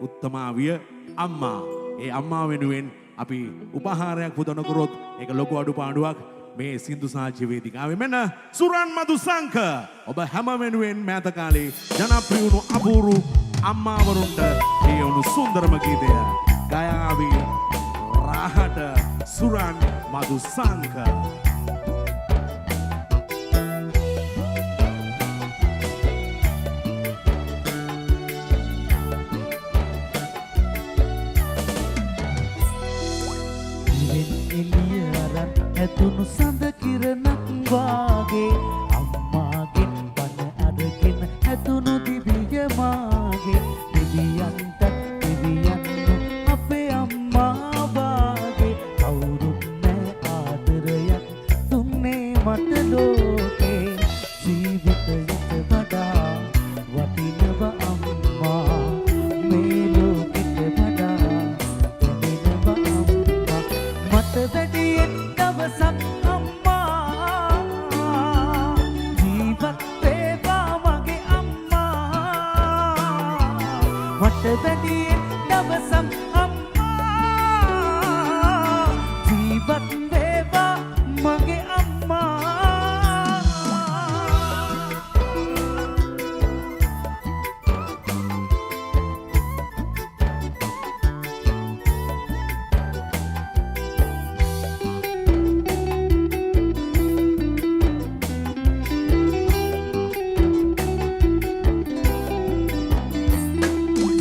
උත්තමාවිය අම්මා. ඒ අම්මා වෙනුවෙන් අපි උපහාරයක් පුදන කරොත් ඒක ලොකු අඩුපාඩුවක්. මේ සින්දු සාහිත්‍ය වේදිකාවේ මෙන්න සුරන් මදුසංක ඔබ හැම වෙනුවෙන් මෑත කාලේ ජනප්‍රිය වුණු අපූරු අම්මාවරුන්ට මේ වුණු සුන්දරම ගීතය ගයාවි රාහට සුරන් මදුසංක. ඇතුණු සඳ කිරණක් වාගේ අම්මාගෙන් බණ අරගෙන ඇතුණු දිවිය මාගේ දිවියන්ට දිවියන්ු අපේ අම්මා වාගේ කවුරුත් නෑ ආදරයක් දුන්නේ මට ලෝකේ ජීවිතයට වඩා වටිනව අම්මා මේ ලෝකෙට වඩා දැනෙනව අම්මා මට වැඩියෙන් දවසක් අම්මා ජීවත් වේවා මගේ අම්මා මට වැඩියෙන් දවසක් අම්මා ජීවත් වේවා මගේ අම්මා.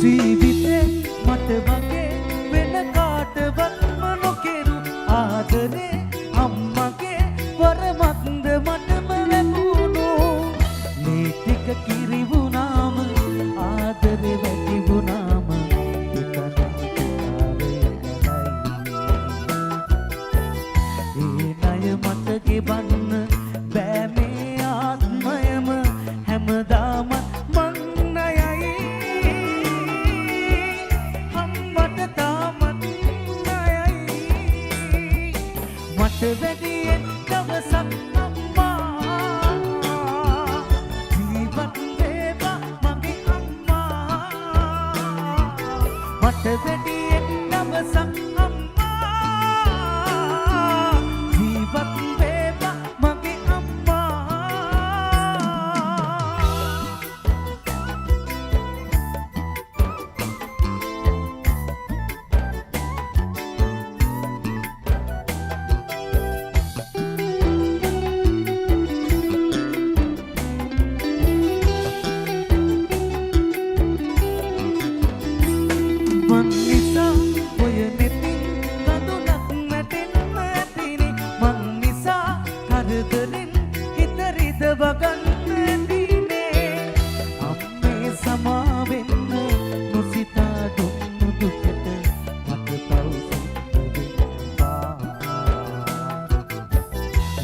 ජීවිතේ මට වගේ වෙන කාටවත්ම නොකෙරු ආදරේ අම්මගේ වරමත්ද මටම ලැබුණෝ මේ ටික කිරි වුණාම ආදරේ වැඩි වුණාම ඒ ණය මට ගෙවන්න බෑ මේ ආත්මයම හැමදාම වැඩියෙන් දවසක් අම්මා ජීවත් වේවා මගේ අම්මා මට වැඩියෙන් දවසක් අම්මා ජීවත් වේවා මගේ අම්මා.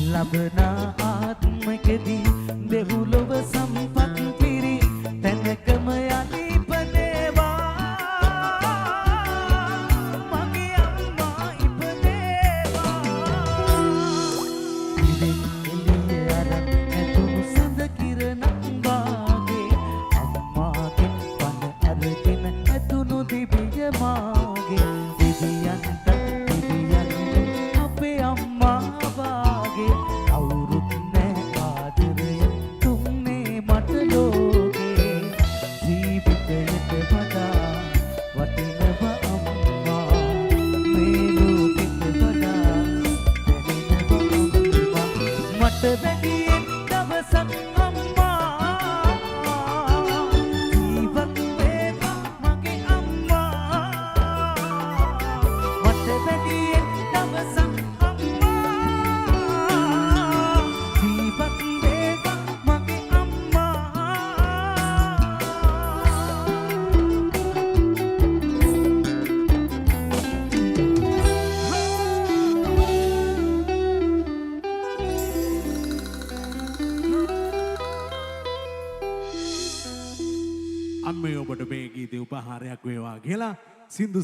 ලබන ආත්මකදී දෙව්ලොව සම්පත් පිරි තැනකම යලි ඉපදේවා මගේ අම්මා ඉපදේවා. ඉතින් එළිය අරන් ඇතුණු සඳ කිරණක් වාගේ අම්මාගෙන් බණ අරගෙන ඇතුණු දිවිය මාගේ දිවියන්ට දිවියන්ට අපේ අම්මා වාගේ කවුරුත් නෑ ආදරය දුන්නේ මට ලෝකේ ජීවිතයට වඩා වටිනව අම්මා මේ ලෝකෙට වඩා දැනෙනව අම්මා මට වැඩියෙන් දවසක් අම්මා ජීවත් වේවා මගේ අම්මා මට වැඩියෙන් දවසක් අම්මේ ඔබට මේ ගීතේ උපහාරයක් වේවා කියලා සින්දු